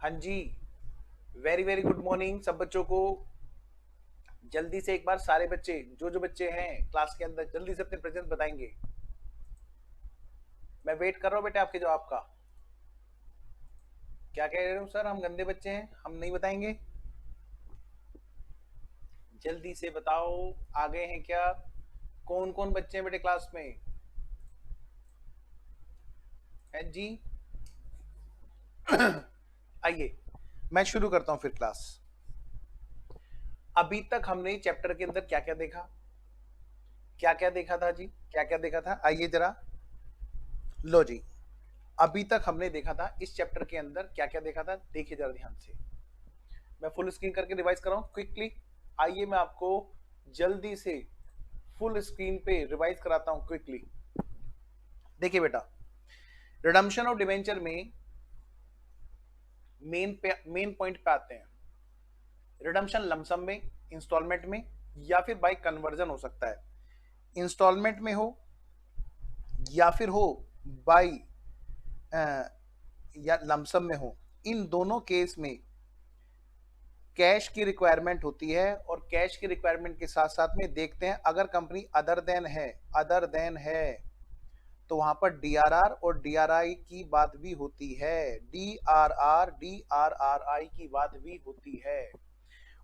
हाँ जी, very very good morning सब बच्चों को। जल्दी से एक बार सारे बच्चे जो बच्चे हैं क्लास के अंदर जल्दी से अपने प्रेजेंस बताएंगे। मैं वेट कर रहा हूँ बेटे आपके जवाब का। क्या कह रहे हो सर, हम गंदे बच्चे हैं, हम नहीं बताएंगे? जल्दी से बताओ, आ गए हैं क्या? कौन कौन बच्चे हैं बेटे क्लास में? है जी। आइए मैं शुरू करता हूं फिर क्लास। अभी तक हमने चैप्टर के अंदर क्या क्या देखा, क्या क्या देखा था जी, क्या क्या देखा था? आइए जरा, लो जी। अभी तक हमने देखा था इस चैप्टर के अंदर क्या क्या देखा था, देखिए जरा ध्यान से। मैं फुल स्क्रीन करके रिवाइज कर रहा हूं क्विकली। आइए मैं आपको जल्दी से फुल स्क्रीन पे रिवाइज कराता हूं क्विकली। देखिए बेटा, रिडम्पशन ऑफ डिवेंचर में मेन पॉइंट पे आते हैं। रिडम्पशन लमसम में, इंस्टॉलमेंट में, या फिर बाय कन्वर्जन हो सकता है। इंस्टॉलमेंट में हो या फिर हो बाय या लमसम में हो, इन दोनों केस में कैश की रिक्वायरमेंट होती है। और कैश की रिक्वायरमेंट के साथ साथ में देखते हैं अगर कंपनी अदर देन है तो वहां पर डीआरआर और डीआरआई की बात भी होती है। डीआरआई की बात भी होती है।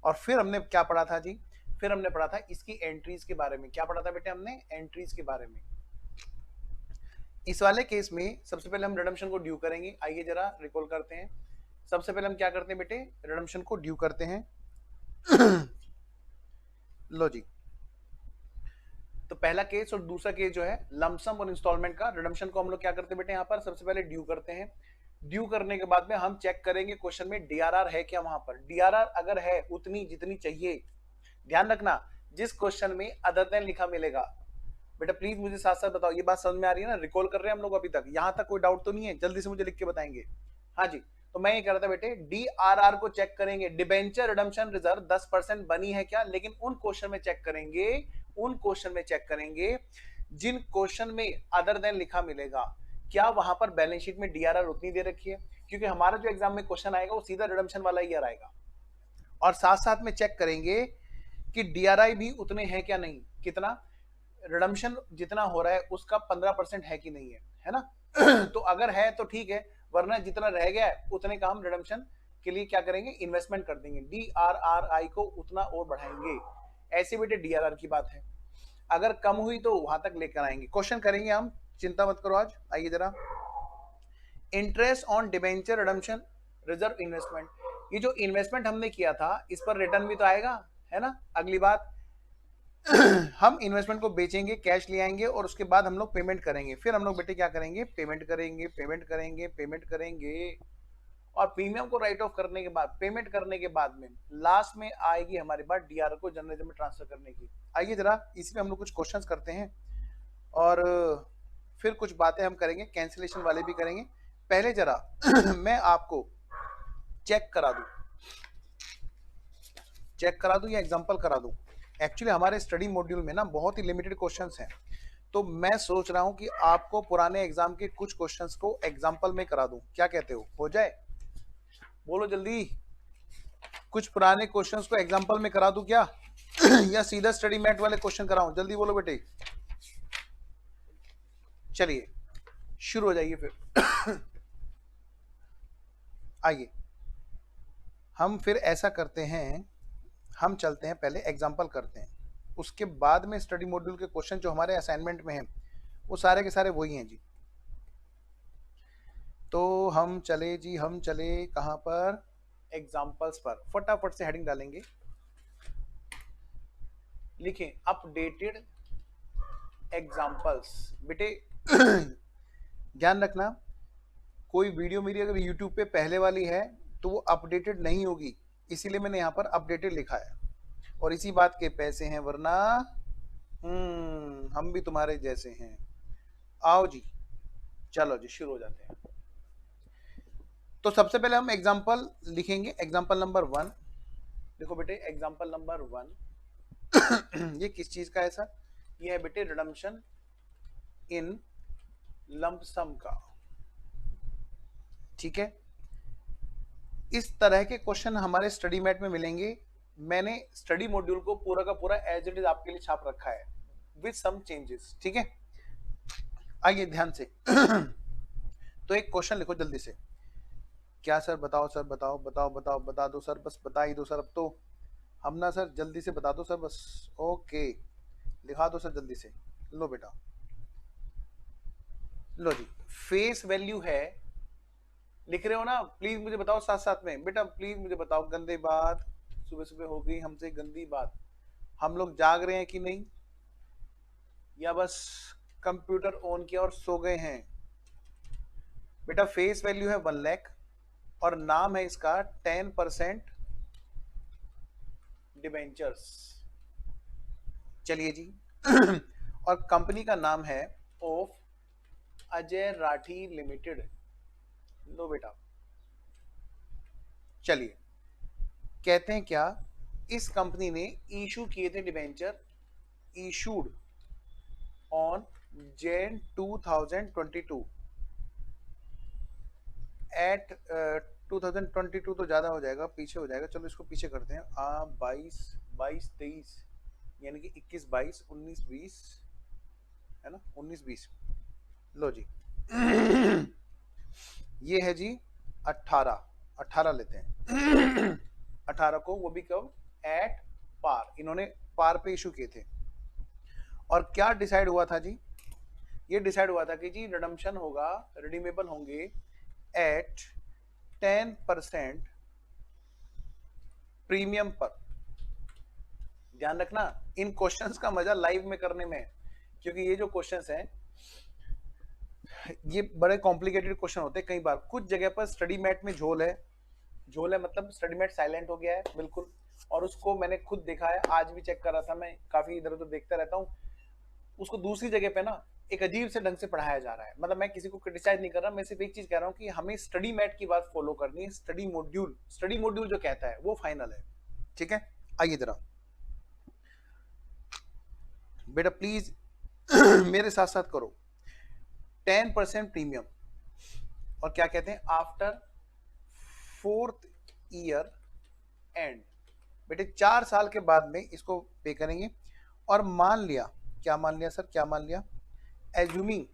और फिर हमने क्या पढ़ा था जी? फिर हमने पढ़ा था इसकी एंट्रीज के बारे में। क्या पढ़ा था बेटे हमने? एंट्रीज के बारे में। इस वाले केस में सबसे पहले हम रिडम्पशन को ड्यू करेंगे। आइए जरा रिकॉल करते हैं। सबसे पहले हम क्या करते हैं बेटे? रिडम्पशन को ड्यू करते हैं। लो जी, तो पहला केस और दूसरा केस जो है लमसम और इंस्टॉलमेंट का, रिडम्पशन को हम लोग क्या करते हैं बेटे? यहाँ पर सबसे पहले ड्यू करते हैं। ड्यू करने के बाद में हम चेक करेंगे क्वेश्चन में डीआरआर है क्या। वहां पर डीआरआर अगर है उतनी जितनी चाहिए, ध्यान रखना जिस क्वेश्चन में अदर देन लिखा मिलेगा, बेटा प्लीज मुझे साथ साथ बताओ, ये बात समझ में आ रही है ना? रिकॉल कर रहे हैं हम लोग अभी तक, यहां तक कोई डाउट तो नहीं है? जल्दी से मुझे लिख के बताएंगे। हाँ जी, तो मैं ये कह रहा था बेटे डीआरआर को चेक करेंगे, डिबेंचर रिडम्पशन रिजर्व 10% बनी है क्या। लेकिन उन क्वेश्चन में चेक करेंगे, उन क्वेश्चन में चेक करेंगे जिन क्वेश्चन में अदर देन लिखा मिलेगा, क्या वहां पर बैलेंस शीट में डीआरआर उतनी दे रखी है? क्योंकि हमारा जो एग्जाम में क्वेश्चन आएगा वो सीधा रिडम्पशन वाला ही आएगा। और साथ साथ में चेक करेंगे कि डीआरआई भी उतने हैं क्या नहीं, कितना रिडम्पशन जितना हो रहा है उसका 15% है कि नहीं है ना? तो अगर है तो ठीक है, वरना जितना रह गया है उतने का हम रिडम्पशन के लिए क्या करेंगे? इन्वेस्टमेंट कर देंगे, डीआरआरआई को उतना और बढ़ाएंगे। ऐसे बेटे डीआरआर की बात है। अगर कम हुई तो वहां तक लेकर आएंगे, क्वेश्चन करेंगे हम, चिंता मत करो आज। आइए जरा, interest on debenture redemption reserve investment, ये जो इन्वेस्टमेंट हमने किया था इस पर रिटर्न भी तो आएगा, है ना? अगली बात, हम इन्वेस्टमेंट को बेचेंगे, कैश ले आएंगे और उसके बाद हम लोग पेमेंट करेंगे। फिर हम लोग बेटे क्या करेंगे? पेमेंट करेंगे, पेमेंट करेंगे, पेमेंट करेंगे। और प्रीमियम को राइट ऑफ करने के बाद, पेमेंट करने के बाद में लास्ट में आएगी हमारी बात डीआर को जनरल में ट्रांसफर करने की। आइए जरा इसमें हम लोग कुछ क्वेश्चंस करते हैं और फिर कुछ बातें हम करेंगे, कैंसिलेशन वाले भी करेंगे। पहले जरा मैं आपको चेक करा दूं या एग्जांपल करा दूं। एक्चुअली हमारे स्टडी मॉड्यूल में ना बहुत ही लिमिटेड क्वेश्चंस हैं, तो मैं सोच रहा हूं कि आपको पुराने एग्जाम के कुछ क्वेश्चंस को एग्जांपल में करा दूं। क्या कहते हो जाए? बोलो जल्दी। कुछ पुराने क्वेश्चंस को एग्जांपल में करा दूं क्या? या सीधा स्टडी मैट वाले क्वेश्चन कराऊं? जल्दी बोलो बेटे। चलिए शुरू हो जाइए फिर। आइए हम फिर ऐसा करते हैं, हम चलते हैं पहले एग्जांपल करते हैं, उसके बाद में स्टडी मॉड्यूल के क्वेश्चन जो हमारे असाइनमेंट में हैं वो सारे के सारे वही हैं जी। तो हम चले जी, हम चले कहां पर? एग्जांपल्स पर। फटाफट से हेडिंग डालेंगे, लिखें अपडेटेड एग्जांपल्स। बेटे ध्यान रखना, कोई वीडियो मेरी अगर यूट्यूब पे पहले वाली है तो वो अपडेटेड नहीं होगी, इसीलिए मैंने यहाँ पर अपडेटेड लिखा है। और इसी बात के पैसे हैं, वरना हम भी तुम्हारे जैसे हैं। आओ जी, चलो जी शुरू हो जाते हैं। तो सबसे पहले हम एग्जांपल लिखेंगे, एग्जांपल नंबर 1। देखो बेटे एग्जांपल नंबर 1 ये किस चीज का है सर? ये है बेटे रिडम्पशन इन लंप सम का, ठीक है? इस तरह के क्वेश्चन हमारे स्टडी मैट में मिलेंगे। मैंने स्टडी मॉड्यूल को पूरा का पूरा एज इट इज आपके लिए छाप रखा है विद सम चेंजेस, ठीक है। आइए ध्यान से तो एक क्वेश्चन लिखो जल्दी से। क्या सर बताओ, सर बताओ बताओ बताओ बता दो सर, बस बता ही दो सर, अब तो हम ना सर जल्दी से बता दो सर बस। ओके लिखा दो सर जल्दी से। लो बेटा, लो जी, फेस वैल्यू है, लिख रहे हो ना, प्लीज मुझे बताओ साथ साथ में बेटा, प्लीज मुझे बताओ। गंदे बात सुबह सुबह हो गई हमसे गंदी बात। हम लोग जाग रहे हैं कि नहीं, या बस कंप्यूटर ऑन किया और सो गए हैं? बेटा फेस वैल्यू है 1 लाख और नाम है इसका 10% डिबेंचर्स। चलिए जी और कंपनी का नाम है ऑफ अजय राठी लिमिटेड। लो बेटा, चलिए कहते हैं क्या, इस कंपनी ने इशू किए थे debenture, issued on Jan 2022 at 2022 तो ज्यादा हो जाएगा, पीछे हो जाएगा, चलो इसको पीछे करते हैं। 22 23 यानी कि 21 22 19 20 है ना, 19 20। लो जी ये है जी 18 लेते हैं 18 को, वो भी कब, एट पार, इन्होंने पार पे इशू किए थे। और क्या डिसाइड हुआ था जी, ये डिसाइड हुआ था कि जी रिडम्पशन होगा, रिडीमेबल होंगे एट 10% प्रीमियम पर। ध्यान रखना इन क्वेश्चंस का मजा लाइव में करने में, क्योंकि ये जो क्वेश्चंस हैं ये बड़े कॉम्प्लिकेटेड क्वेश्चन होते हैं। कई बार कुछ जगह पर स्टडी मैट में झोल है, झोल है मतलब स्टडी मैट साइलेंट हो गया है बिल्कुल, और उसको मैंने खुद देखा है, आज भी चेक कर रहा था, मैं काफी इधर उधर देखता रहता हूँ। उसको दूसरी जगह पे ना एक अजीब से ढंग से पढ़ाया जा रहा है। मतलब मैं किसी को क्रिटिसाइज नहीं कर रहा, मैं सिर्फ एक चीज कह रहा हूँ कि हमें स्टडी मैट की बात फॉलो करनी है। स्टडी मॉड्यूल जो कहता है वो फाइनल है, ठीक है। आइए जरा बेटा प्लीज मेरे साथ साथ करो। 10% प्रीमियम, और क्या कहते हैं, आफ्टर 4th ईयर एंड। बेटे 4 साल के बाद में इसको पे करेंगे। और मान लिया, क्या मान लिया सर, क्या मान लिया, assuming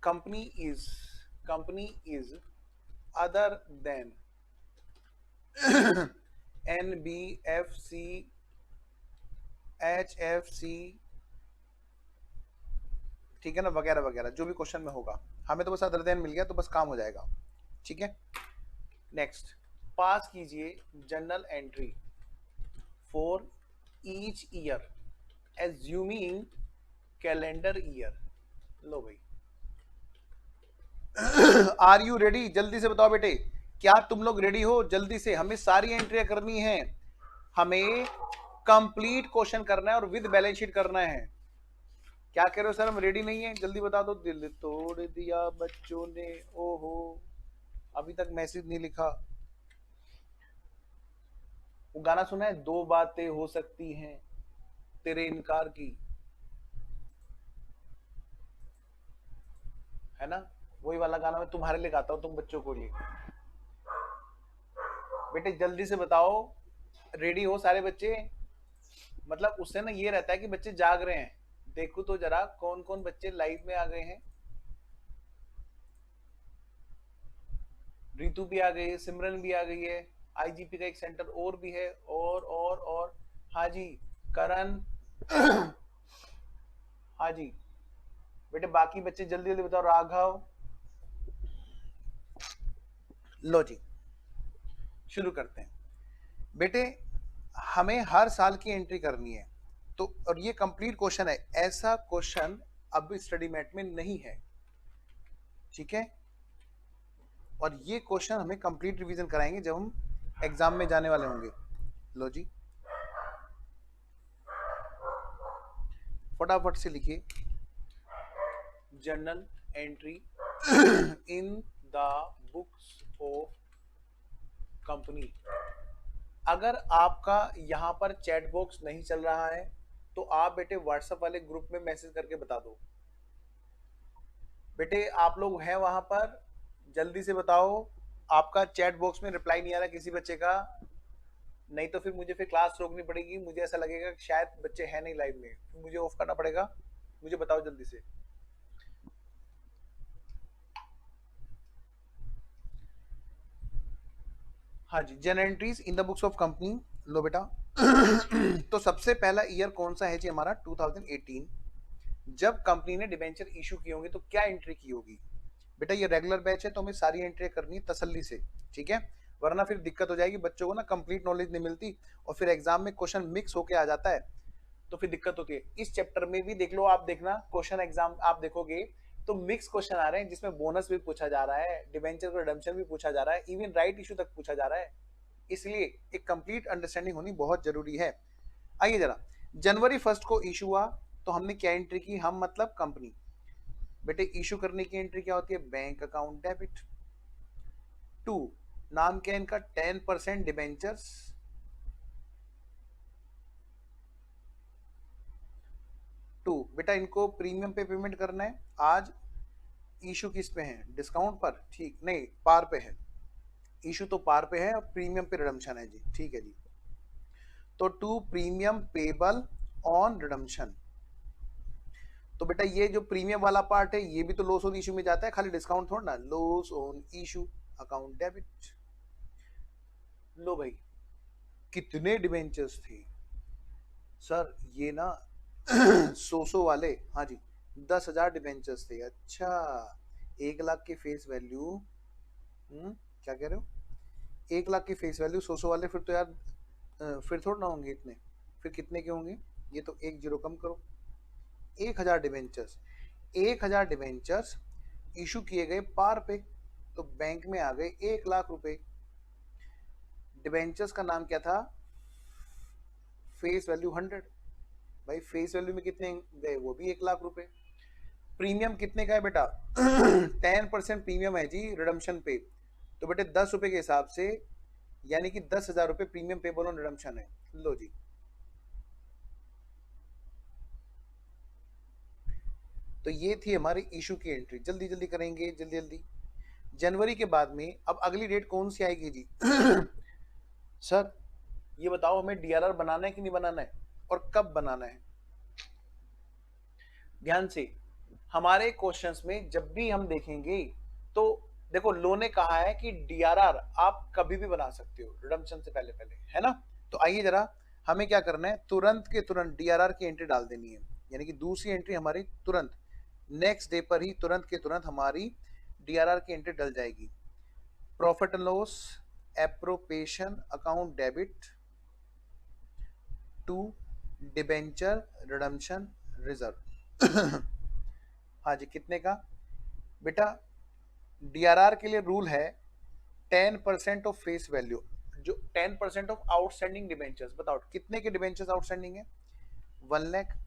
company is other than NBFC HFC, ठीक है ना, वगैरह वगैरह जो भी क्वेश्चन में होगा। हमें तो बस अदर देन मिल गया तो बस काम हो जाएगा, ठीक है। नेक्स्ट, पास कीजिए journal entry for each year assuming calendar year. लो भाई आर यू रेडी, जल्दी से बताओ बेटे, क्या तुम लोग रेडी हो? जल्दी से, हमें सारी एंट्रियां करनी है, हमें कंप्लीट क्वेश्चन करना है और विद बैलेंस शीट करना है। क्या कह रहे हो सर हम रेडी नहीं है? जल्दी बता दो। दिल तोड़ दिया बच्चों ने, ओहो अभी तक मैसेज नहीं लिखा। वो गाना सुना है, 2 बातें हो सकती हैं तेरे इनकार की, है ना, वही वाला गाना मैं तुम्हारे लिए गाता हूं, तुम बच्चों को लिए। बेटे जल्दी से बताओ, रेडी हो सारे बच्चे? मतलब उससे ना ये रहता है कि बच्चे जाग रहे हैं। देखो तो जरा कौन कौन बच्चे लाइव में आ गए हैं। रितु भी आ गई है, सिमरन भी आ गई है, आईजीपी का एक सेंटर और भी है, और हाँ जी करण हाँ जी बेटे, बाकी बच्चे जल्दी जल्दी बताओ। राघव, लो जी शुरू करते हैं। बेटे हमें हर साल की एंट्री करनी है, तो और ये कंप्लीट क्वेश्चन है, ऐसा क्वेश्चन अब स्टडी मैट में नहीं है, ठीक है। और ये क्वेश्चन हमें कंप्लीट रिवीजन कराएंगे जब हम एग्जाम में जाने वाले होंगे। लो जी फटाफट से लिखिए, journal entry in the books of company. अगर आपका यहां पर चैट बॉक्स नहीं चल रहा है तो आप बेटे व्हाट्सएप वाले ग्रुप में मैसेज करके बता दो। बेटे आप लोग हैं वहां पर, जल्दी से बताओ। आपका चैट बॉक्स में रिप्लाई नहीं आ रहा किसी बच्चे का, नहीं तो फिर मुझे फिर क्लास रोकनी पड़ेगी, मुझे ऐसा लगेगा कि शायद बच्चे हैं नहीं लाइव में, फिर मुझे ऑफ करना पड़ेगा। मुझे बताओ जल्दी से। हाँ जी, journal entries in the books of company. लो बेटा। तो सबसे पहला ईयर कौन सा है जी हमारा? 2018। जब कंपनी ने डिबेंचर इशू किए होंगे तो क्या एंट्री की होगी? बेटा ये रेगुलर बैच है तो हमें सारी एंट्री करनी है तसल्ली से, ठीक है, वरना फिर दिक्कत हो जाएगी, बच्चों को ना कंप्लीट नॉलेज नहीं मिलती और फिर एग्जाम में क्वेश्चन मिक्स होके आ जाता है तो फिर दिक्कत होती है। इस चैप्टर में भी देख लो, आप देखना क्वेश्चन एग्जाम आप देखोगे तो मिक्स क्वेश्चन आ रहे हैं जिसमें बोनस भी पूछा जा रहा है, डिबेंचर का रिडम्पशन भी पूछा जा रहा है, इवन राइट इशू तक पूछा जा रहा है। इसलिए एक कंप्लीट अंडरस्टैंडिंग होनी बहुत जरूरी है। आइए जरा, जनवरी 1 को इशू हुआ तो हमने क्या एंट्री की? हम मतलब कंपनी। बेटे इशू करने की एंट्री क्या होती है? Bank account debit. 2, नाम क्या है इनका? 10% डिबेंचर्स। 2, बेटा इनको प्रीमियम पे पेमेंट करना है। आज इशू किस पे है? डिस्काउंट पर, ठीक नहीं, पार पे है। इशू तो पार पे है और प्रीमियम पे रिडम्पशन है जी, ठीक है जी। तो 2 प्रीमियम पेबल ऑन रिडम्पशन। तो बेटा ये जो प्रीमियम वाला पार्ट है ये भी तो लॉस ऑन इशू में जाता है, खाली डिस्काउंट थोड़ा ना। Loss on issue account debit. लो भाई, कितने डिबेंचर्स थे सर? ये ना 100 वाले, हाँ जी, 10,000 डिबेंचर्स थे। अच्छा, 1 लाख की फेस वैल्यू। क्या कह रहे हो? 1 लाख की फेस वैल्यू, 100 वाले, फिर तो यार फिर थोड़ा ना होंगे इतने, फिर कितने के होंगे? ये तो एक जीरो कम करो। 1,000 डिबेंचर्स, 1,000 डिबेंचर्स इशू किए गए पार पे, तो बैंक में आ गए 1 लाख रुपए। डिबेंचर्स का नाम क्या था? Face value 100। भाई फेस वैल्यू में कितने गए? वो भी 1 लाख रुपए। प्रीमियम कितने का है बेटा? 10% प्रीमियम है जी रिडम्पशन पे, तो बेटे 10 रुपए के हिसाब से, यानी कि 10,000 रुपए प्रीमियम पेबल ऑन रिडम्पशन है। लो जी, तो ये थी हमारी इशू की एंट्री। जल्दी जल्दी करेंगे, जल्दी जल्दी। जनवरी के बाद में अब अगली डेट कौन सी आएगी जी? सर ये बताओ, हमें डीआरआर बनाना है कि नहीं बनाना है, और कब बनाना है? ध्यान से, हमारे क्वेश्चंस में जब भी हम देखेंगे तो देखो, लो ने कहा है कि डीआरआर आप कभी भी बना सकते हो रिडम्पशन से पहले पहले, है ना? तो आइए जरा, हमें क्या करना है, तुरंत के तुरंत डीआरआर की एंट्री डाल देनी है, यानी कि दूसरी एंट्री हमारी तुरंत नेक्स्ट डे पर ही तुरंत के तुरंत हमारी डीआरआर की एंट्री डल जाएगी। Profit and loss appropriation account debit to debenture redemption reserve. हाँ जी, कितने का? बेटा डीआरआर के लिए रूल है 10% ऑफ फेस वैल्यू, जो 10% ऑफ आउटस्टैंडिंग डिबेंचर्स। बताओ कितने के डिबेंचर्स आउटस्टैंडिंग है? 1 लाख।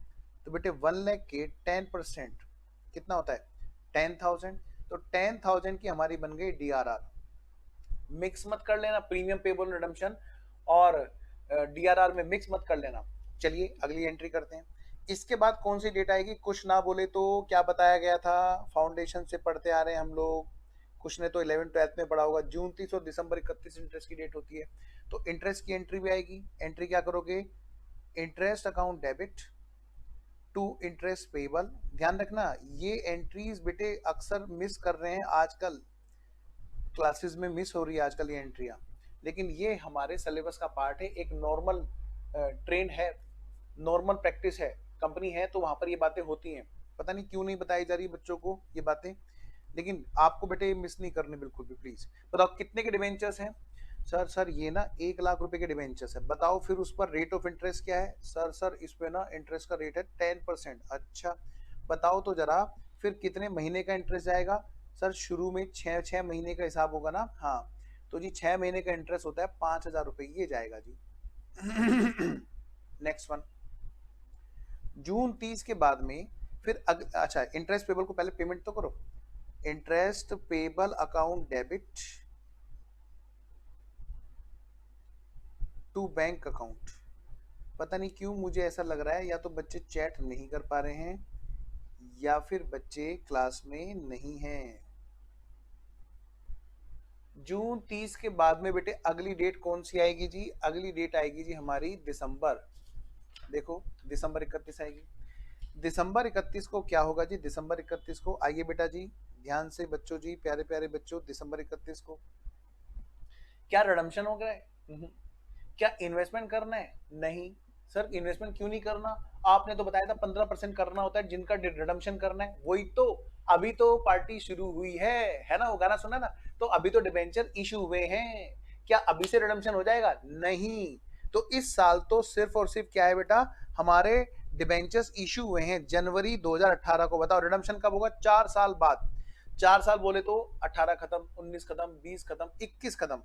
तो बेटे 1 लाख के 10% कितना होता है? 10,000। तो 10,000 की हमारी बन गई डीआरआर। मिक्स मत कर लेना प्रीमियम पेबल रिडम्पशन और डीआरआर में मिक्स मत कर लेना। चलिए अगली एंट्री करते हैं। इसके बाद कौन सी डेट आएगी? कुछ ना बोले तो क्या बताया गया था? फाउंडेशन से पढ़ते आ रहे हैं हम लोग, कुछ ने तो 11th-12th में पढ़ा होगा, जून 30 और दिसंबर 31 इंटरेस्ट की डेट होती है। तो इंटरेस्ट की एंट्री भी आएगी। एंट्री क्या करोगे? Interest account debit to interest payable. ध्यान रखना ये एंट्रीज बेटे अक्सर मिस कर रहे हैं आजकल, क्लासेस में मिस हो रही है आजकल ये एंट्रियां, लेकिन ये हमारे सिलेबस का पार्ट है, एक नॉर्मल ट्रेंड है, नॉर्मल प्रैक्टिस है, कंपनी है तो वहां पर ये बातें होती हैं। पता नहीं क्यों नहीं बताई जा रही बच्चों को ये बातें, लेकिन आपको बेटे मिस नहीं करने बिल्कुल भी, प्लीज। बताओ कितने के डिवेंचर्स हैं? सर ये ना 1 लाख रुपए के डिवेंचर्स है। बताओ फिर उस पर रेट ऑफ इंटरेस्ट क्या है? सर इस पे ना इंटरेस्ट का रेट है 10%। अच्छा बताओ तो जरा, फिर कितने महीने का इंटरेस्ट जाएगा? सर शुरू में 6 महीने का हिसाब होगा ना? हाँ, तो जी 6 महीने का इंटरेस्ट होता है 5,000 रुपए, ये जाएगा जी। नेक्स्ट वन, जून 30 के बाद में फिर अच्छा इंटरेस्ट पेबल को पहले पेमेंट तो करो। Interest payable account debit to bank account. पता नहीं क्यों मुझे ऐसा लग रहा है या तो बच्चे चैट नहीं कर पा रहे हैं या फिर बच्चे क्लास में नहीं हैं। जून 30 के बाद में बेटे अगली डेट कौन सी आएगी जी? अगली डेट आएगी जी हमारी दिसंबर। देखो दिसंबर 31 आएगी। दिसंबर 31 को क्या होगा जी? दिसंबर 31 को आइए बेटा जी ध्यान से बच्चों जी, प्यारे प्यारे बच्चों, दिसंबर 31 को क्या रिडम्पशन हो गया है? क्या इन्वेस्टमेंट करना है? नहीं। सर इन्वेस्टमेंट क्यों नहीं करना? आपने तो बताया था 15% करना होता है जिनका रिडम्पशन करना है। वही तो, अभी तो पार्टी शुरू हुई है ना? वो गाना सुना ना? तो अभी तो डिबेंचर इशू हुए हैं, क्या अभी से रिडम्पशन हो जाएगा? नहीं। तो इस साल तो सिर्फ और सिर्फ क्या है बेटा, हमारे डिबेंचर्स इशू हुए हैं जनवरी 2018 को। बताओ रिडम्पशन कब होगा? 4 साल बाद। 4 साल बोले तो 18 खत्म, 19 खत्म, 20 खत्म, 21 खत्म,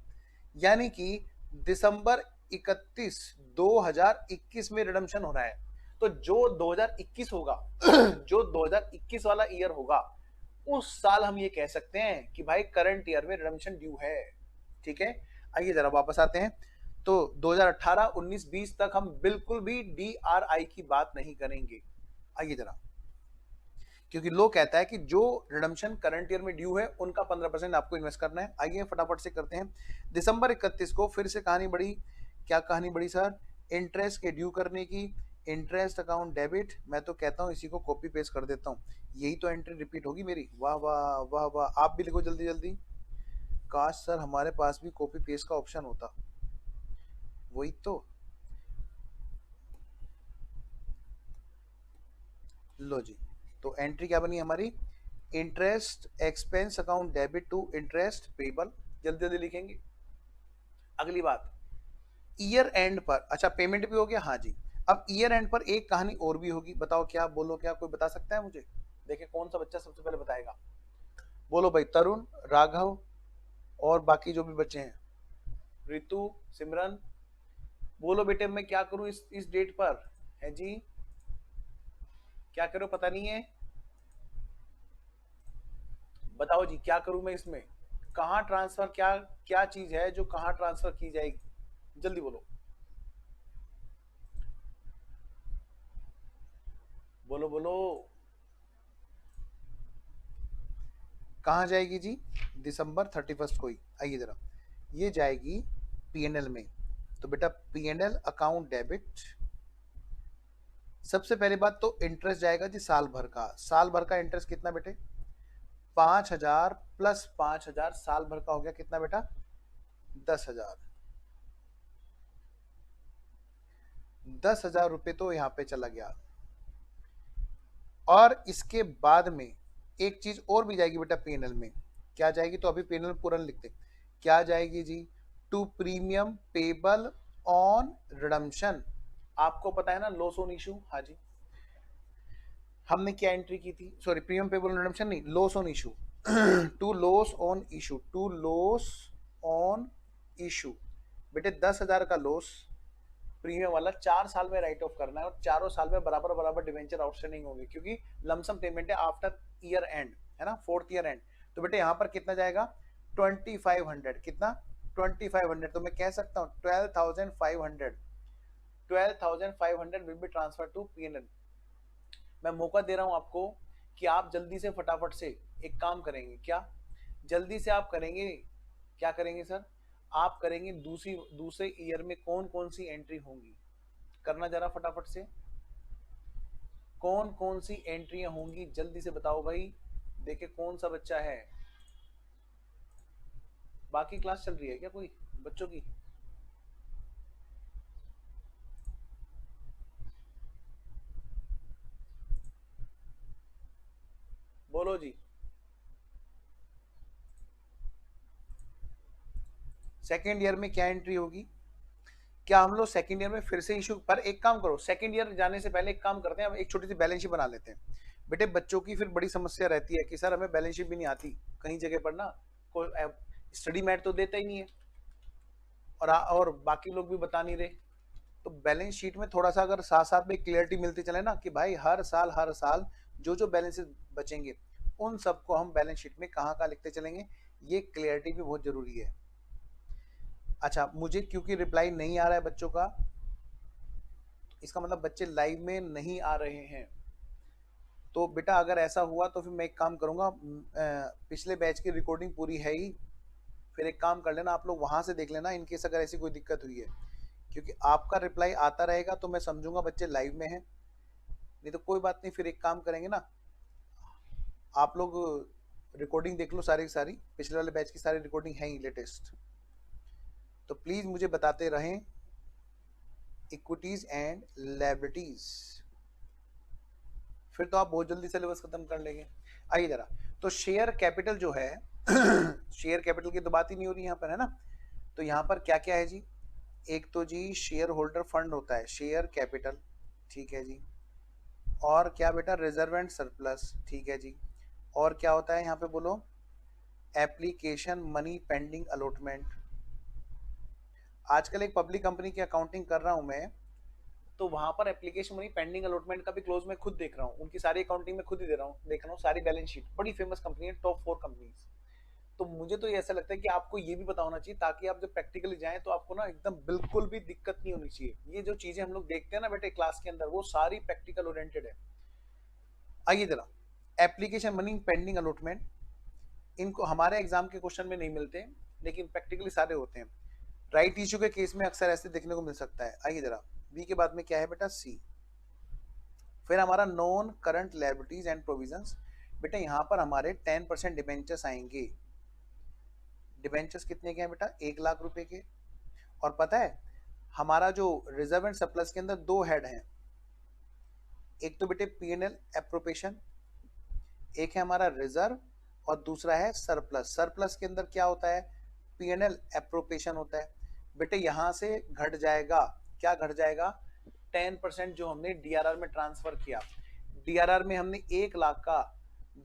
यानी कि दिसंबर 31 2021 में रिडम्पशन हो रहा है। तो जो 2021 होगा जो 2021 वाला ईयर होगा, उस साल हम ये कह सकते हैं कि भाई करंट ईयर में रिडम्पशन ड्यू है। ठीक है, आइए जरा वापस आते हैं। तो 2018, 19, 20 तक हम बिल्कुल भी डीआरआई की बात नहीं करेंगे। आइए जरा, क्योंकि लो कहता है कि जो रिडम्पशन करंट ईयर में ड्यू है उनका 15% आपको इन्वेस्ट करना है। आइए फटाफट से करते हैं। दिसंबर 31 को फिर से कहानी बढ़ी। क्या कहानी बढ़ी सर? इंटरेस्ट के ड्यू करने की। इंटरेस्ट अकाउंट डेबिट, मैं तो कहता हूँ इसी को कॉपी पेस्ट कर देता हूँ, यही तो एंट्री रिपीट होगी मेरी। वाह वाह वाह वाह, आप भी लिखो जल्दी जल्दी। काश सर हमारे पास भी कॉपी पेस्ट का ऑप्शन होता। वही तो, लो जी। तो एंट्री क्या बनी हमारी? Interest expense account debit to interest payable. जल्दी जल्दी लिखेंगे। अगली बात, ईयर एंड पर, अच्छा पेमेंट भी हो गया, हाँ जी। अब ईयर एंड पर एक कहानी और भी होगी। बताओ क्या, बोलो क्या, कोई बता सकता है मुझे? देखिए कौन सा बच्चा सबसे पहले बताएगा। बोलो भाई, तरुण, राघव और बाकी जो भी बच्चे हैं, रितु, सिमरन, बोलो बेटे मैं क्या करूं इस डेट पर? है जी, क्या करो पता नहीं है? बताओ जी क्या करूं मैं इसमें? कहाँ ट्रांसफर, क्या क्या चीज है जो कहाँ ट्रांसफर की जाएगी? जल्दी बोलो, बोलो बोलो। कहाँ जाएगी जी? दिसंबर 31 को ही। आइए जरा, ये जाएगी पीएनएल में। तो बेटा पीएनएल अकाउंट डेबिट, सबसे पहली बात तो इंटरेस्ट जाएगा जी साल भर का। साल भर का इंटरेस्ट कितना बेटे? 5,000 प्लस 5,000, साल भर का हो गया कितना बेटा? 10,000। 10,000 रुपये तो यहाँ पे चला गया। और इसके बाद में एक चीज और भी जाएगी बेटा पीएनएल में। क्या जाएगी? तो अभी पीएनएल पूरा लिखते, क्या जाएगी जी? To premium payable on redemption. आपको पता है ना लॉस ऑन इशू? हाँ जी। हमने क्या एंट्री की थी? Sorry, premium payable on redemption नहीं, loss on issue. To loss on issue, to loss on issue. बेटे 10,000 का लॉस प्रीमियम वाला 4 साल में राइट ऑफ करना है, और चारों साल में बराबर बराबर डिवेंचर आउटस्टैंडिंग होंगे, क्योंकि लमसम पेमेंट है आफ्टर ईयर एंड, है ना, फोर्थ ईयर एंड। तो बेटे यहाँ पर कितना जाएगा? 2500। कितना? 2500। तो मैं कह सकता हूँ 12,500। 12,500 will be transfer to PNL. मैं मौका दे रहा हूं आपको कि आप जल्दी से फटाफट से एक काम करेंगे। क्या जल्दी से आप करेंगे? क्या करेंगे सर? आप करेंगे दूसरे ईयर में कौन कौन सी एंट्री होंगी, करना जरा फटाफट से। कौन कौन सी एंट्रियां होंगी जल्दी से बताओ भाई। देखे कौन सा बच्चा है। बाकी क्लास चल रही है क्या कोई बच्चों की? बोलो जी। सेकेंड ईयर में क्या एंट्री होगी? क्या हम लोग सेकंड ईयर में फिर से इशू पर? एक काम करो, सेकंड ईयर जाने से पहले एक काम करते हैं, हम एक छोटी सी बैलेंस शीट बना लेते हैं। बेटे बच्चों की फिर बड़ी समस्या रहती है कि सर हमें बैलेंस शीट भी नहीं आती, कहीं जगह पर ना कोई स्टडी मैट तो देता ही नहीं है, और बाकी लोग भी बता नहीं रहे। तो बैलेंस शीट में थोड़ा सा अगर साथ साथ में क्लियरिटी मिलती चले ना कि भाई हर साल जो जो बैलेंसेस बचेंगे उन सबको हम बैलेंस शीट में कहाँ कहाँ लिखते चलेंगे, ये क्लियरिटी भी बहुत जरूरी है। अच्छा, मुझे क्योंकि रिप्लाई नहीं आ रहा है बच्चों का, इसका मतलब बच्चे लाइव में नहीं आ रहे हैं। तो बेटा अगर ऐसा हुआ तो फिर मैं एक काम करूंगा, पिछले बैच की रिकॉर्डिंग पूरी है ही, फिर एक काम कर लेना, आप लोग वहां से देख लेना इनकेस अगर ऐसी कोई दिक्कत हुई है, क्योंकि आपका रिप्लाई आता रहेगा तो मैं समझूंगा बच्चे लाइव में हैं, नहीं तो कोई बात नहीं। फिर एक काम करेंगे ना, आप लोग रिकॉर्डिंग देख लो, सारी की सारी पिछले वाले बैच की सारी रिकॉर्डिंग है ही लेटेस्ट, तो प्लीज मुझे बताते रहें इक्विटीज एंड लायबिलिटीज, फिर तो आप बहुत जल्दी सिलेबस खत्म कर लेंगे। आइए जरा, तो शेयर कैपिटल जो है शेयर कैपिटल की तो बात ही नहीं हो रही यहाँ पर, है ना। तो यहाँ पर क्या क्या है जी, एक तो जी शेयर होल्डर फंड होता है, शेयर कैपिटल, ठीक है जी। और क्या बेटा, रिजर्व एंड सरप्लस, ठीक है जी। और क्या होता है यहाँ पे बोलो, एप्लीकेशन मनी पेंडिंग अलॉटमेंट। आजकल एक पब्लिक कंपनी की अकाउंटिंग कर रहा हूं मैं, तो वहां पर एप्लीकेशन मनी पेंडिंग अलॉटमेंट का भी क्लोज मैं खुद देख रहा हूँ, उनकी सारी अकाउंटिंग में खुद ही देख रहा हूँ सारी बैलेंस शीट, बड़ी फेमस कंपनी है, टॉप 4 कंपनीज। तो मुझे तो ये ऐसा लगता है कि आपको ये भी पता होना चाहिए, ताकि आप जब प्रैक्टिकली जाएं तो आपको ना एकदम बिल्कुल भी दिक्कत नहीं होनी चाहिए। ये जो चीजें हम लोग देखते हैं ना बेटे क्लास के अंदर, वो सारी प्रैक्टिकल ओरिएंटेड है। आइए जरा, एप्लीकेशन मनी पेंडिंग अलॉटमेंट, इनको हमारे एग्जाम के क्वेश्चन में नहीं मिलते, लेकिन प्रैक्टिकली सारे होते हैं। राइट इश्यू के केस में अक्सर ऐसे देखने को मिल सकता है। आइए जरा, बी के बाद में क्या है बेटा, सी। फिर हमारा non current liabilities and provisions, बेटा यहाँ पर हमारे 10% डिबेंचर्स आएंगे। डिबेंचर्स कितने के हैं बेटा, 1 लाख रुपए के। और पता है हमारा जो रिजर्व एंड सरप्लस के अंदर 2 हेड हैं, एक तो बेटे पीएनएल एप्रोप्रिएशन, एक है हमारा रिजर्व और दूसरा है सरप्लस। सरप्लस के अंदर क्या होता है, पीएनएल एप्रोप्रिएशन होता है। बेटे यहां से घट जाएगा, क्या घट जाएगा, 10% जो हमने डीआरआर में ट्रांसफर किया। डीआरआर में हमने 1 लाख का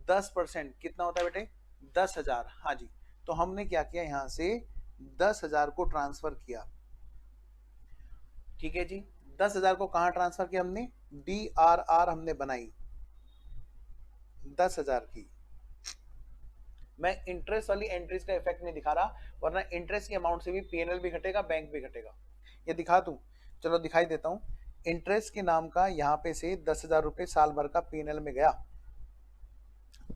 10% कितना होता है बेटे, 10,000। हाँ जी, तो हमने क्या किया, यहां से 10,000 को ट्रांसफर किया, ठीक है जी। 10,000 को कहां ट्रांसफर किया हमने, डीआरआर हमने बनाई 10,000 की। मैं इंटरेस्ट वाली एंट्रीज का इफेक्ट नहीं दिखा रहा, वरना इंटरेस्ट की अमाउंट से भी पीएनएल भी घटेगा, बैंक भी घटेगा। ये दिखा दूं, चलो दिखाई देता हूं। इंटरेस्ट के नाम का यहाँ पे से 10,000 रुपए साल भर का पीएनएल में गया।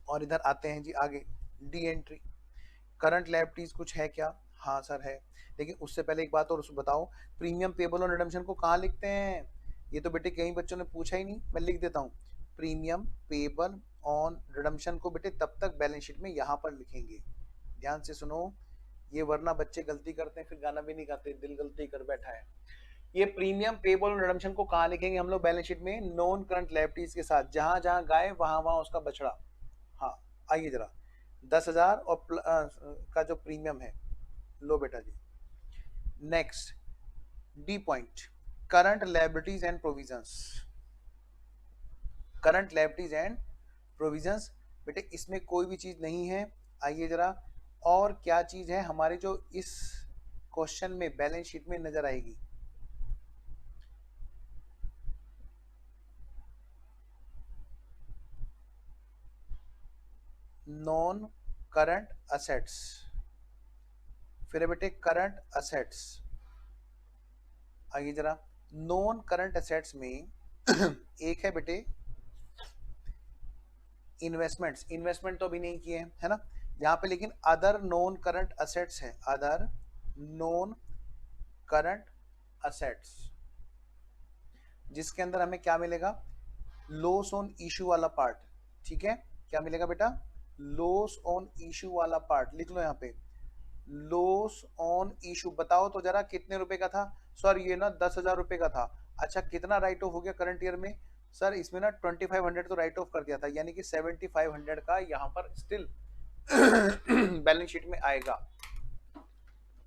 और इधर आते हैं जी आगे, डी एंट्री, करंट लायबिलिटीज कुछ है क्या, हाँ सर है। लेकिन उससे पहले एक बात और बताओ, प्रीमियम पेबल और रिडम्पशन को कहाँ लिखते हैं, ये तो बेटे कई बच्चों ने पूछा ही नहीं, मैं लिख देता हूँ। प्रीमियम पेबल ऑन रिडम्पशन को बेटे तब तक बैलेंस शीट में यहाँ पर लिखेंगे, ध्यान से सुनो ये, वरना बच्चे गलती करते हैं फिर गाना भी नहीं गाते, दिल गलती कर बैठा है। ये प्रीमियम पेबल और रिडम्पशन को कहाँ लिखेंगे हम लोग, बैलेंस शीट में नॉन करंट लायबिलिटीज के साथ, जहां जहां गाय वहां वहां उसका बछड़ा। हाँ आइए जरा, 10,000 और का जो प्रीमियम है, लो बेटा जी। Next D point, current liabilities and provisions. Current liabilities and provisions, बेटे इसमें कोई भी चीज नहीं है। आइए जरा, और क्या चीज है हमारे जो इस क्वेश्चन में बैलेंस शीट में नजर आएगी, नॉन करंट असेट्स। फिर है बेटे करंट असेट्स। आइए जरा, नॉन करंट असेट्स में एक है बेटे इन्वेस्टमेंट्स, इन्वेस्टमेंट तो अभी नहीं किए हैं, है ना यहाँ पे, लेकिन अदर नॉन करंट असेट्स है, अदर नॉन करंट असेट्स, जिसके अंदर हमें क्या मिलेगा, लॉस ऑन इशू वाला पार्ट, ठीक है। क्या मिलेगा बेटा, लॉस ऑन इशू वाला पार्ट, लिख लो यहाँ पे, लॉस ऑन इशू। बताओ तो जरा कितने रुपए का था, सर ये ना 10,000 रुपए का था। अच्छा कितना राइट ऑफ हो गया करंट ईयर में, सर इसमें ना 2500 तो राइट ऑफ कर दिया था, यानी कि 7500 का यहाँ पर स्टिल बैलेंस शीट में आएगा।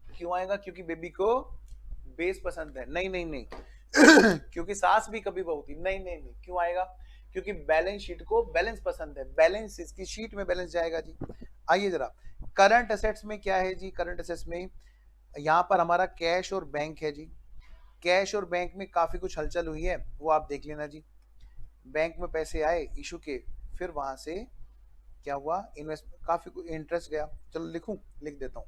क्यों आएगा, क्योंकि बेबी को बेस पसंद है, नहीं नहीं नहीं क्योंकि सास भी कभी बहू थी, नहीं नहीं नहीं, क्यों आएगा, क्योंकि बैलेंस शीट को बैलेंस पसंद है, बैलेंस इसकी शीट में बैलेंस जाएगा जी। आइए जरा, करंट असेट्स में क्या है जी, करंट असेट्स में यहाँ पर हमारा कैश और बैंक है जी। कैश और बैंक में काफी कुछ हलचल हुई है, वो आप देख लेना जी। बैंक में पैसे आए इशू के, फिर वहां से क्या हुआ, इन्वेस्ट, काफी इंटरेस्ट गया। चलो लिखूं, लिख देता हूं।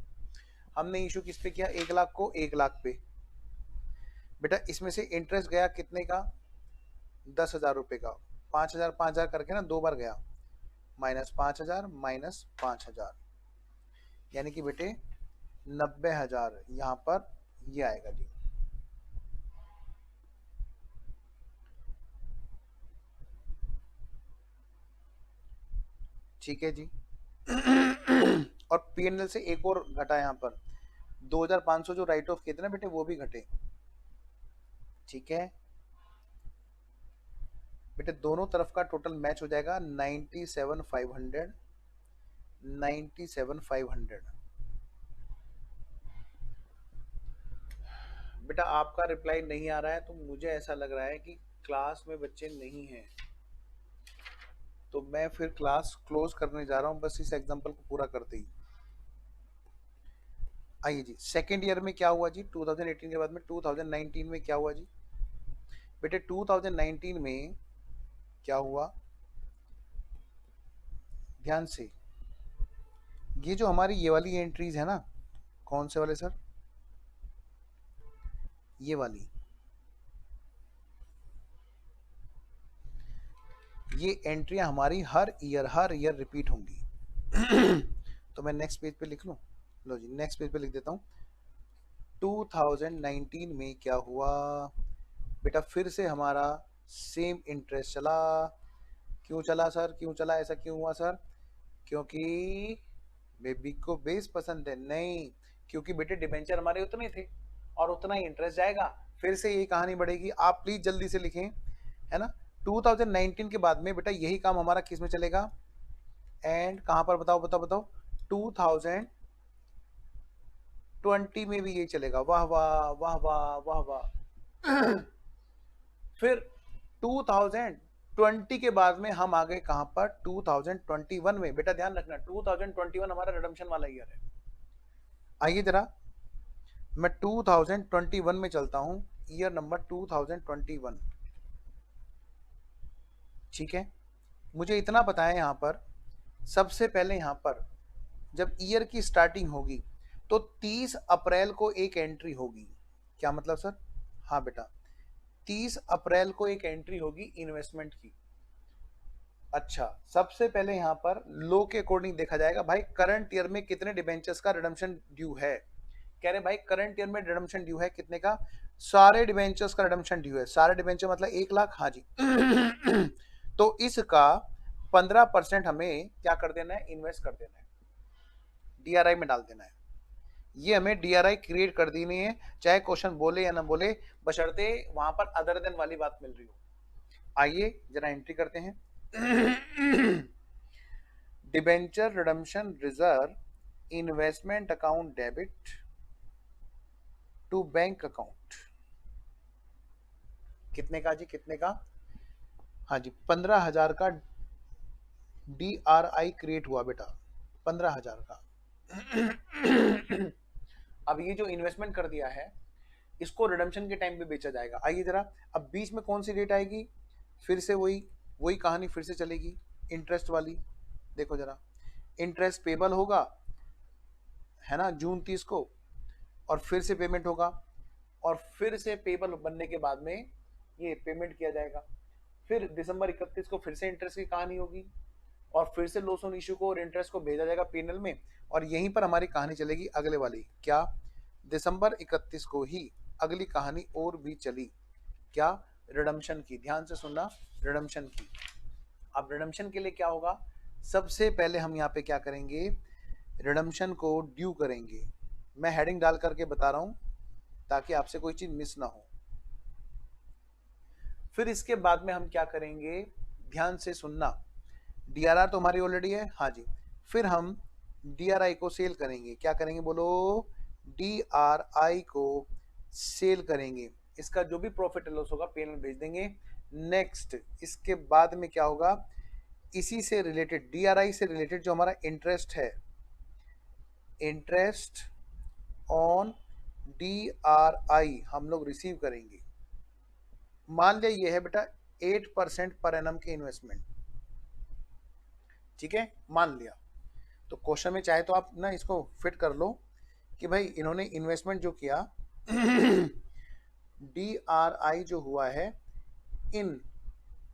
हमने इशू किस पे किया, 1 लाख को 1 लाख पे, बेटा इसमें से इंटरेस्ट गया कितने का, 10,000 रुपए का, 5,000 5,000 करके ना 2 बार गया, -5,000 -5,000, यानी कि बेटे 90,000 यहाँ पर ये आएगा जी। ठीक है जी। और पीएनएल से एक और घटा यहाँ पर 2,500 जो राइट ऑफ किए थे ना बेटे वो भी घटे। ठीक है बेटे, दोनों तरफ का टोटल मैच हो जाएगा 97,500। 97,500 बेटा आपका रिप्लाई नहीं आ रहा है तो मुझे ऐसा लग रहा है कि क्लास में बच्चे नहीं हैं, तो मैं फिर क्लास क्लोज करने जा रहा हूं बस इस एग्जांपल को पूरा करते ही। आइए जी, सेकेंड ईयर में क्या हुआ जी 2018 के बाद में 2019 में क्या हुआ जी बेटे 2019 में क्या हुआ, ध्यान से। ये जो हमारी ये वाली एंट्रीज है ना, कौन से वाले सर, ये वाली, ये एंट्रियां हमारी हर ईयर रिपीट होंगी। तो मैं नेक्स्ट पेज पे लिख लूं, लो जी नेक्स्ट पेज पे लिख देता हूं। 2019 में क्या हुआ बेटा, फिर से हमारा सेम इंटरेस्ट चला। क्यों चला सर, क्यों चला, ऐसा क्यों हुआ सर? क्योंकि बेबी को बेस पसंद है? नहीं, क्योंकि बेटे डिबेंचर हमारे उतने थे और उतना ही इंटरेस्ट जाएगा, फिर से यही कहानी बढ़ेगी। आप प्लीज जल्दी से लिखें, है ना। 2019 के बाद में बेटा यही काम हमारा किस में चलेगा, एंड कहां पर, बताओ बताओ बताओ, 2020 में भी यही चलेगा। वाह वाह वाह वाह वाह वाह। फिर 2020 के बाद में हम आ गए कहां पर, 2021 में। बेटा ध्यान रखना 2021 हमारा रिडम्पशन वाला ईयर है। आइए जरा मैं 2021 में चलता हूं, ईयर नंबर 2021। ठीक है, मुझे इतना पता है यहां पर, सबसे पहले यहां पर जब ईयर की स्टार्टिंग होगी तो 30 अप्रैल को एक एंट्री होगी। क्या मतलब सर? हाँ बेटा, 30 अप्रैल को एक एंट्री होगी इन्वेस्टमेंट की। अच्छा, सबसे पहले यहां पर लो के अकॉर्डिंग देखा जाएगा भाई करंट ईयर में कितने डिबेंचर्स का रिडम्पशन ड्यू है। कह रहे भाई करंट ईयर में रिडम्पशन ड्यू है कितने का, सारे डिबेंचर्स का रिडम्पशन ड्यू है। सारे डिबेंचर मतलब 1 लाख, हाँ जी। तो इसका 15% हमें क्या कर देना है, इन्वेस्ट कर देना है, डीआरआई में डाल देना है। ये हमें डीआरआई क्रिएट कर देनी है, चाहे क्वेश्चन बोले या ना बोले, बशर्ते वहां पर अदर देन वाली बात मिल रही हो। आइए जरा एंट्री करते हैं। Debenture redemption reserve investment account debit to bank account, कितने का जी, कितने का? हाँ जी, 15,000 का डीआरआई क्रिएट हुआ बेटा, 15,000 का। अब ये जो इन्वेस्टमेंट कर दिया है इसको रिडम्पशन के टाइम पे बेचा जाएगा। आइए जरा, अब बीच में कौन सी डेट आएगी, फिर से वही वही कहानी फिर से चलेगी, इंटरेस्ट वाली। देखो जरा, इंटरेस्ट पेबल होगा, है ना, जून 30 को, और फिर से पेमेंट होगा, और फिर से पेबल बनने के बाद में ये पेमेंट किया जाएगा। फिर दिसंबर 31 को फिर से इंटरेस्ट की कहानी होगी, और फिर से लॉस ऑन इश्यू को और इंटरेस्ट को भेजा जाएगा पीएनएल में, और यहीं पर हमारी कहानी चलेगी अगले वाली। क्या? दिसंबर 31 को ही अगली कहानी और भी चली। क्या? रिडम्पशन की। ध्यान से सुनना, रिडम्पशन की। अब रिडम्पशन के लिए क्या होगा, सबसे पहले हम यहाँ पे क्या करेंगे, रिडम्पशन को ड्यू करेंगे। मैं हेडिंग डाल करके बता रहा हूँ ताकि आपसे कोई चीज मिस ना हो। फिर इसके बाद में हम क्या करेंगे, ध्यान से सुनना, डीआरआर तो हमारी ऑलरेडी है, हाँ जी। फिर हम डीआरआई को सेल करेंगे। क्या करेंगे बोलो? डीआरआई को सेल करेंगे। इसका जो भी प्रॉफिट लॉस होगा पीएनएल भेज देंगे। नेक्स्ट इसके बाद में क्या होगा, इसी से रिलेटेड, डीआरआई से रिलेटेड जो हमारा इंटरेस्ट है, इंटरेस्ट ऑन डीआरआई हम लोग रिसीव करेंगे। मान लिया ये है बेटा 8% पर एनम के इन्वेस्टमेंट, ठीक है, मान लिया। तो क्वेश्चन में चाहे तो आप ना इसको फिट कर लो कि भाई इन्होंने इन्वेस्टमेंट जो किया, डीआरआई जो हुआ है इन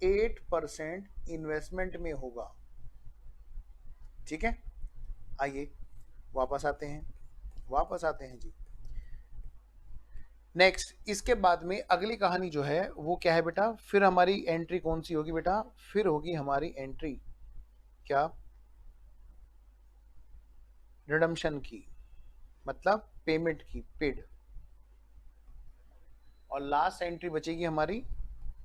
8% इन्वेस्टमेंट में होगा। ठीक है, आइए वापस आते हैं। वापस आते हैं जी। नेक्स्ट इसके बाद में अगली कहानी जो है वो क्या है बेटा, फिर हमारी एंट्री कौन सी होगी बेटा, फिर होगी हमारी एंट्री क्या, रिडम्पशन की, मतलब पेमेंट की, पेड। और लास्ट एंट्री बचेगी हमारी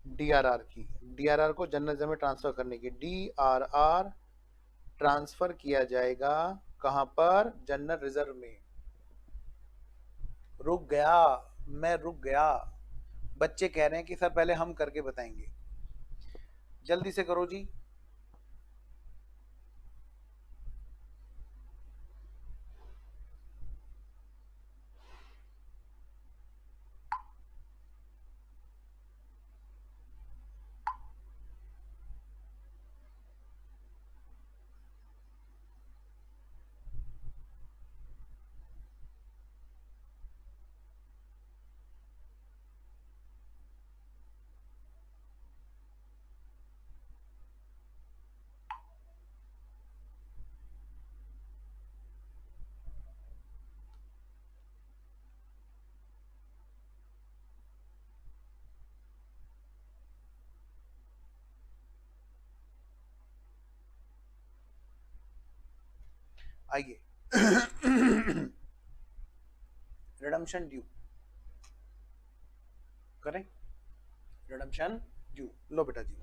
डीआरआर की, डीआरआर को जनरल रिजर्व में ट्रांसफर करने की। डीआरआर ट्रांसफर किया जाएगा कहां पर, जनरल रिजर्व में। रुक गया, मैं रुक गया। बच्चे कह रहे हैं कि सर पहले हम करके बताएंगे, जल्दी से करो जी। आइए रिडम्पशन ड्यू करें, रिडम्पशन ड्यू। लो बेटा जी।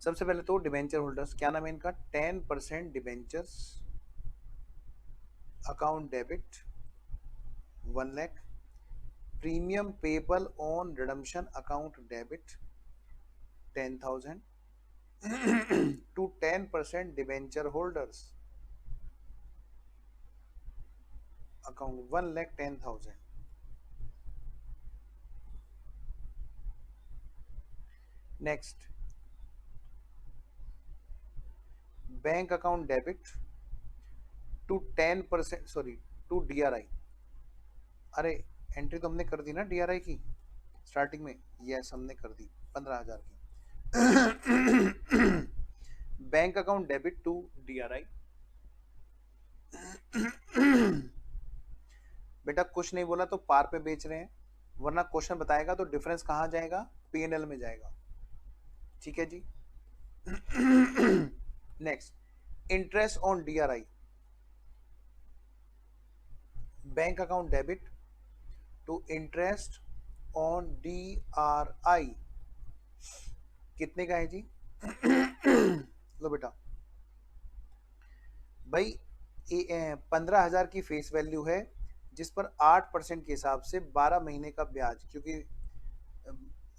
सबसे पहले तो डिबेंचर होल्डर्स, क्या नाम है इनका, 10% debentures account debit 1 lakh, premium payable on redemption account debit 10,000 to 10% debenture holders account 1,10,000। Next bank account debit to 10%, sorry to DRI. अरे एंट्री तो हमने कर दी ना डीआरआई की स्टार्टिंग में, यस हमने कर दी 15,000 की। Bank account debit to DRI. बेटा कुछ नहीं बोला तो पार पे बेच रहे हैं, वरना क्वेश्चन बताएगा तो डिफरेंस कहां जाएगा, पीएनएल में जाएगा। ठीक है जी। Next interest on DRI, bank account debit to interest on DRI कितने का है जी? लो बेटा भाई 15,000 की फेस वैल्यू है, जिस पर 8% के हिसाब से 12 महीने का ब्याज, क्योंकि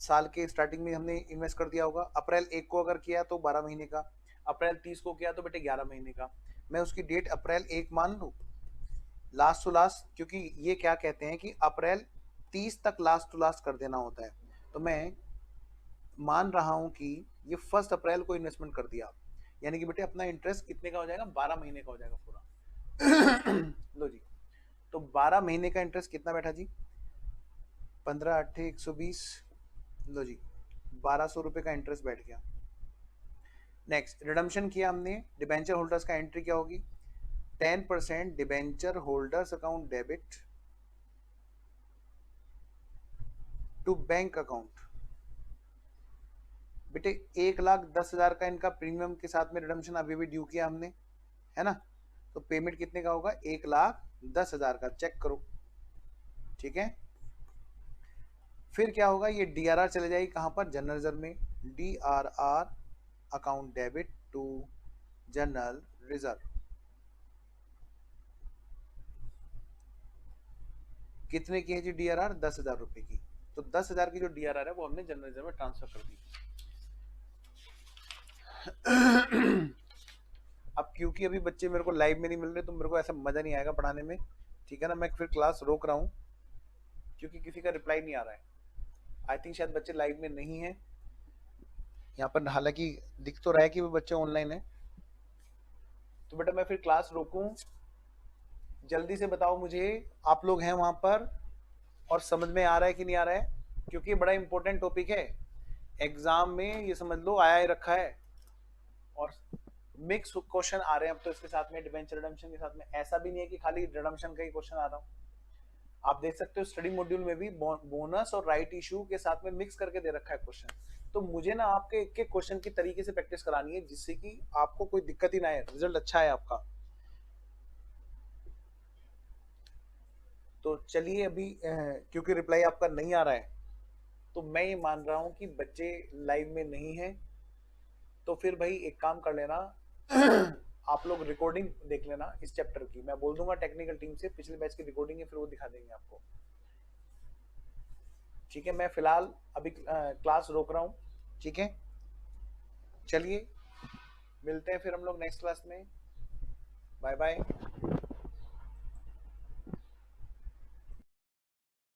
साल के स्टार्टिंग में हमने इन्वेस्ट कर दिया होगा। अप्रैल 1 को अगर किया तो 12 महीने का, अप्रैल 30 को किया तो बेटे 11 महीने का। मैं उसकी डेट अप्रैल 1 मान लूँ लास्ट टू लास्ट, क्योंकि ये क्या कहते हैं कि अप्रैल 30 तक लास्ट टू लास्ट कर देना होता है। तो मैं मान रहा हूं कि ये 1 अप्रैल को इन्वेस्टमेंट कर दिया, यानी कि बेटे अपना इंटरेस्ट कितने का हो जाएगा, 12 महीने का हो जाएगा पूरा। लो जी, तो 12 महीने का इंटरेस्ट कितना बैठा जी, 15 8 120। लो जी 1200 रुपए का इंटरेस्ट बैठ गया। नेक्स्ट रिडम्पशन किया हमने, डिबेंचर होल्डर्स का एंट्री क्या होगी, 10% debenture holders account debit to bank account. बेटे 1,10,000 का इनका प्रीमियम के साथ में रिडम्पशन अभी भी ड्यू किया हमने, है ना, तो पेमेंट कितने का होगा, 1,10,000 का, चेक करो। ठीक है, फिर क्या होगा, ये डीआरआर चले जाएगी कहां पर, जनरल रिजर्व में। DRR account debit to general reserve कितने की है जी डीआरआर, 10,000 रुपए की। तो 10,000 की जो डीआरआर है वो हमने जनरल रिजर्व में ट्रांसफर कर दी। अब क्योंकि अभी बच्चे मेरे को लाइव में नहीं मिल रहे तो मेरे को ऐसा मजा नहीं आएगा पढ़ाने में, ठीक है ना, मैं फिर क्लास रोक रहा हूँ क्योंकि किसी का रिप्लाई नहीं आ रहा है। आई थिंक शायद बच्चे लाइव में नहीं है यहाँ पर, हालांकि दिख तो रहा है कि वो बच्चे ऑनलाइन है। तो बेटा मैं फिर क्लास रोकूं, जल्दी से बताओ मुझे आप लोग हैं वहां पर और समझ में आ रहा है कि नहीं आ रहा है, क्योंकि बड़ा इंपॉर्टेंट टॉपिक है, एग्जाम में ये समझ लो आया ही रखा है। और मिक्स क्वेश्चन आ रहे हैं अब तो इसके साथ में, डिबेंचर रिडम्पशन के साथ में। ऐसा भी नहीं है कि खाली रिडम्पशन का ही क्वेश्चन आ रहा हो, आप देख सकते हो स्टडी मॉड्यूल में भी बोनस और राइट इशू के साथ में मिक्स करके दे रखा है क्वेश्चन। तो मुझे ना आपके एक एक क्वेश्चन की तरीके से प्रैक्टिस करानी है जिससे कि आपको कोई दिक्कत ही ना आए, रिजल्ट अच्छा है आपका। तो चलिए अभी क्योंकि रिप्लाई आपका नहीं आ रहा है तो मैं ये मान रहा हूं कि बच्चे लाइव में नहीं है। तो फिर भाई एक काम कर लेना आप लोग रिकॉर्डिंग देख लेना इस चैप्टर की, मैं बोल दूंगा टेक्निकल टीम से पिछले बैच की रिकॉर्डिंग है, फिर वो दिखा देंगे आपको। ठीक है, मैं फिलहाल अभी क्लास रोक रहा हूँ। ठीक है, चलिए मिलते हैं फिर हम लोग नेक्स्ट क्लास में। Bye bye.